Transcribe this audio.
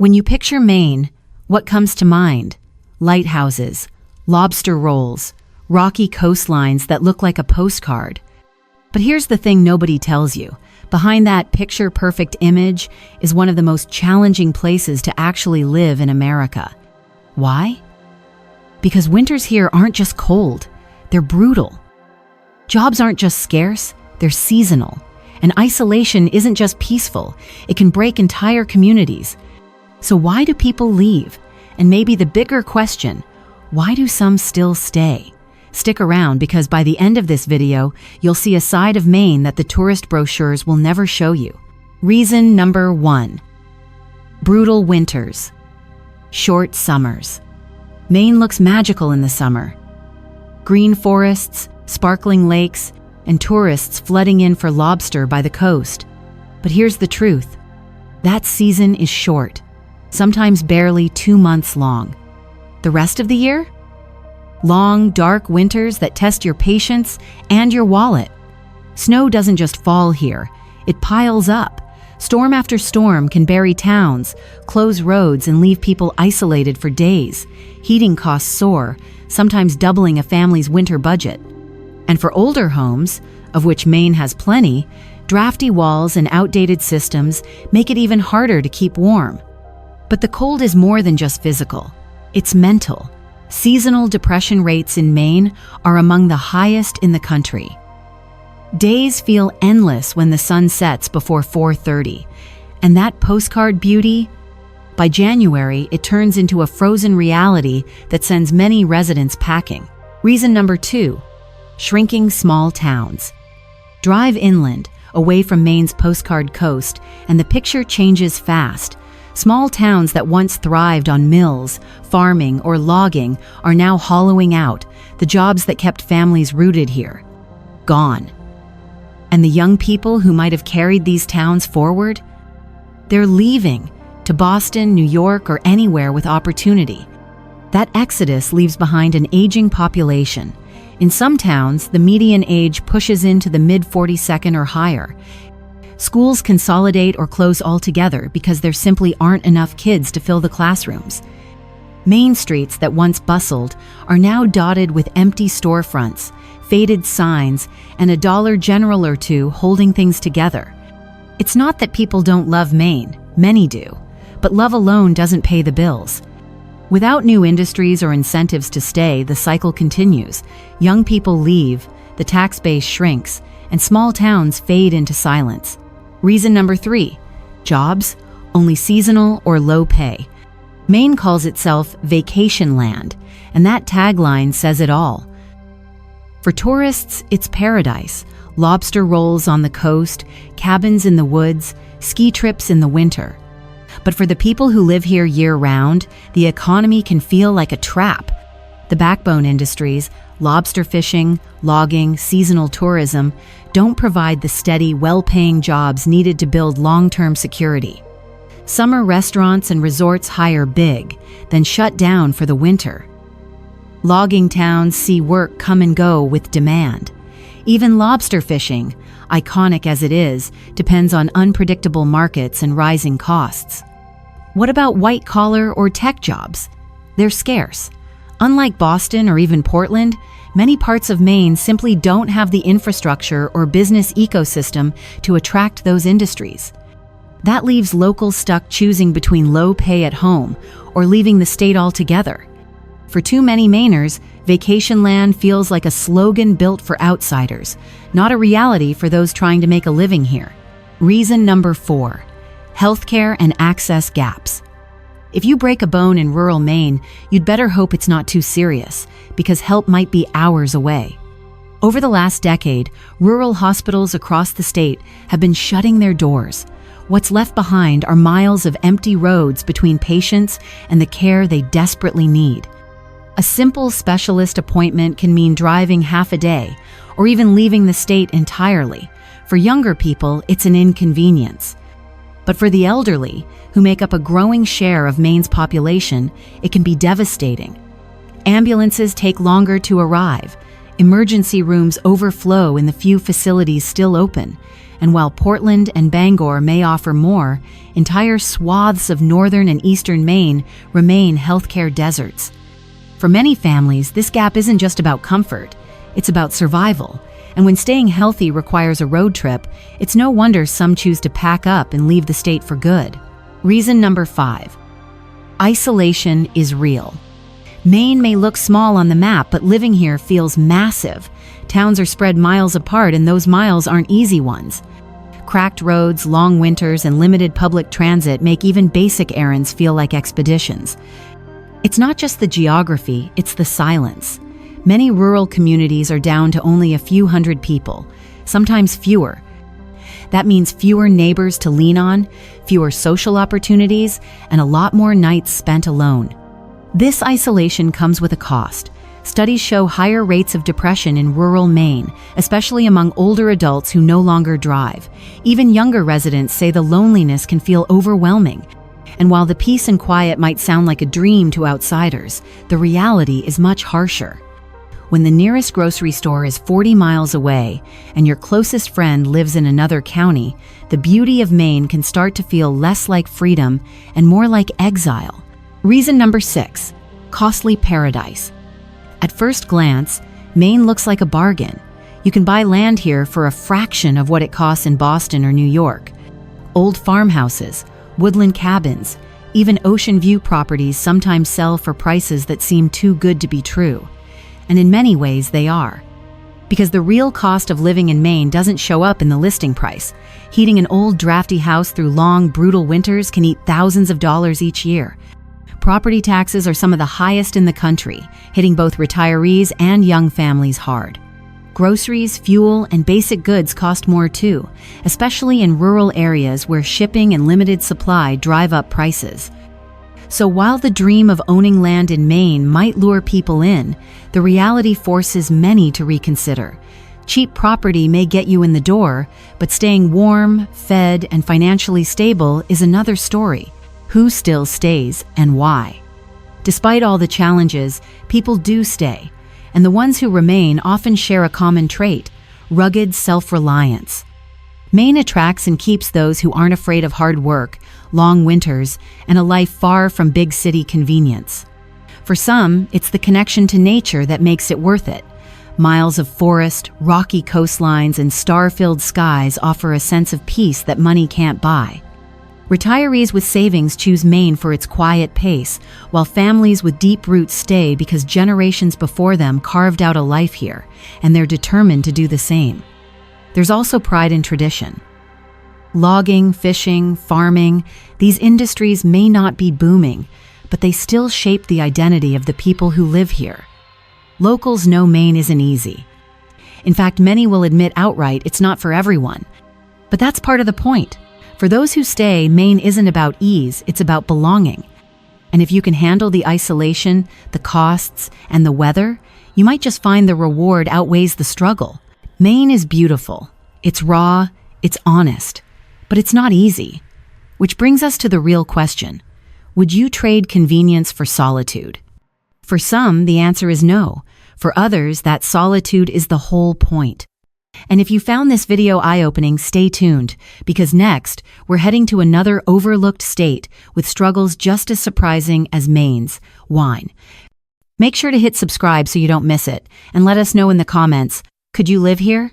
When you picture Maine, what comes to mind? Lighthouses, lobster rolls, rocky coastlines that look like a postcard. But here's the thing nobody tells you. Behind that picture-perfect image is one of the most challenging places to actually live in America. Why? Because winters here aren't just cold, they're brutal. Jobs aren't just scarce, they're seasonal. And isolation isn't just peaceful, it can break entire communities. So why do people leave? And maybe the bigger question, why do some still stay? Stick around because by the end of this video, you'll see a side of Maine that the tourist brochures will never show you. Reason number 1. Brutal winters. Short summers. Maine looks magical in the summer. Green forests, sparkling lakes, and tourists flooding in for lobster by the coast. But here's the truth. That season is short, sometimes barely 2 months long. The rest of the year? Long, dark winters that test your patience and your wallet. Snow doesn't just fall here, it piles up. Storm after storm can bury towns, close roads, and leave people isolated for days. Heating costs soar, sometimes doubling a family's winter budget. And for older homes, of which Maine has plenty, drafty walls and outdated systems make it even harder to keep warm. But the cold is more than just physical. It's mental. Seasonal depression rates in Maine are among the highest in the country. Days feel endless when the sun sets before 4:30, and that postcard beauty? By January, it turns into a frozen reality that sends many residents packing. Reason number 2, shrinking small towns. Drive inland, away from Maine's postcard coast, and the picture changes fast. Small towns that once thrived on mills, farming, or logging are now hollowing out, the jobs that kept families rooted here. Gone. And the young people who might have carried these towns forward? They're leaving to Boston, New York, or anywhere with opportunity. That exodus leaves behind an aging population. In some towns, the median age pushes into the mid-42nd or higher. Schools consolidate or close altogether because there simply aren't enough kids to fill the classrooms. Main streets that once bustled are now dotted with empty storefronts, faded signs, and a Dollar General or two holding things together. It's not that people don't love Maine, many do, but love alone doesn't pay the bills. Without new industries or incentives to stay, the cycle continues. Young people leave, the tax base shrinks, and small towns fade into silence. Reason number 3, jobs, only seasonal or low pay. Maine calls itself vacation land, and that tagline says it all. For tourists, it's paradise. Lobster rolls on the coast, cabins in the woods, ski trips in the winter. But for the people who live here year-round, the economy can feel like a trap. The backbone industries, lobster fishing, logging, seasonal tourism, don't provide the steady, well-paying jobs needed to build long-term security. Summer restaurants and resorts hire big, then shut down for the winter. Logging towns see work come and go with demand. Even lobster fishing, iconic as it is, depends on unpredictable markets and rising costs. What about white-collar or tech jobs? They're scarce. Unlike Boston or even Portland, many parts of Maine simply don't have the infrastructure or business ecosystem to attract those industries. That leaves locals stuck choosing between low pay at home or leaving the state altogether. For too many Mainers, vacation land feels like a slogan built for outsiders, not a reality for those trying to make a living here. Reason number 4, healthcare and access gaps. If you break a bone in rural Maine, you'd better hope it's not too serious, because help might be hours away. Over the last decade, rural hospitals across the state have been shutting their doors. What's left behind are miles of empty roads between patients and the care they desperately need. A simple specialist appointment can mean driving half a day, or even leaving the state entirely. For younger people, it's an inconvenience. But for the elderly, who make up a growing share of Maine's population, it can be devastating. Ambulances take longer to arrive. Emergency rooms overflow in the few facilities still open, and while Portland and Bangor may offer more, entire swaths of northern and eastern Maine remain healthcare deserts. For many families, this gap isn't just about comfort, it's about survival. And when staying healthy requires a road trip, it's no wonder some choose to pack up and leave the state for good. Reason number 5. Isolation is real. Maine may look small on the map, but living here feels massive. Towns are spread miles apart, and those miles aren't easy ones. Cracked roads, long winters, and limited public transit make even basic errands feel like expeditions. It's not just the geography, it's the silence. Many rural communities are down to only a few hundred people, sometimes fewer. That means fewer neighbors to lean on, fewer social opportunities, and a lot more nights spent alone. This isolation comes with a cost. Studies show higher rates of depression in rural Maine, especially among older adults who no longer drive. Even younger residents say the loneliness can feel overwhelming. And while the peace and quiet might sound like a dream to outsiders, the reality is much harsher. When the nearest grocery store is 40 miles away and your closest friend lives in another county, the beauty of Maine can start to feel less like freedom and more like exile. Reason number 6, costly paradise. At first glance, Maine looks like a bargain. You can buy land here for a fraction of what it costs in Boston or New York. Old farmhouses, woodland cabins, even ocean view properties sometimes sell for prices that seem too good to be true. And in many ways they are. Because the real cost of living in Maine doesn't show up in the listing price. Heating an old drafty house through long, brutal winters can eat thousands of dollars each year. Property taxes are some of the highest in the country, hitting both retirees and young families hard. Groceries, fuel, and basic goods cost more too, especially in rural areas where shipping and limited supply drive up prices. So while the dream of owning land in Maine might lure people in, the reality forces many to reconsider. Cheap property may get you in the door, but staying warm, fed, and financially stable is another story. Who still stays and why? Despite all the challenges, people do stay, and the ones who remain often share a common trait: rugged self-reliance. Maine attracts and keeps those who aren't afraid of hard work, long winters, and a life far from big city convenience. For some, it's the connection to nature that makes it worth it. Miles of forest, rocky coastlines, and star-filled skies offer a sense of peace that money can't buy. Retirees with savings choose Maine for its quiet pace, while families with deep roots stay because generations before them carved out a life here, and they're determined to do the same. There's also pride in tradition. Logging, fishing, farming, these industries may not be booming, but they still shape the identity of the people who live here. Locals know Maine isn't easy. In fact, many will admit outright it's not for everyone. But that's part of the point. For those who stay, Maine isn't about ease, it's about belonging. And if you can handle the isolation, the costs, and the weather, you might just find the reward outweighs the struggle. Maine is beautiful. It's raw, it's honest, but it's not easy. Which brings us to the real question. Would you trade convenience for solitude? For some, the answer is no. For others, that solitude is the whole point. And if you found this video eye-opening, stay tuned, because next, we're heading to another overlooked state with struggles just as surprising as Maine's: wine. Make sure to hit subscribe so you don't miss it, and let us know in the comments, could you live here?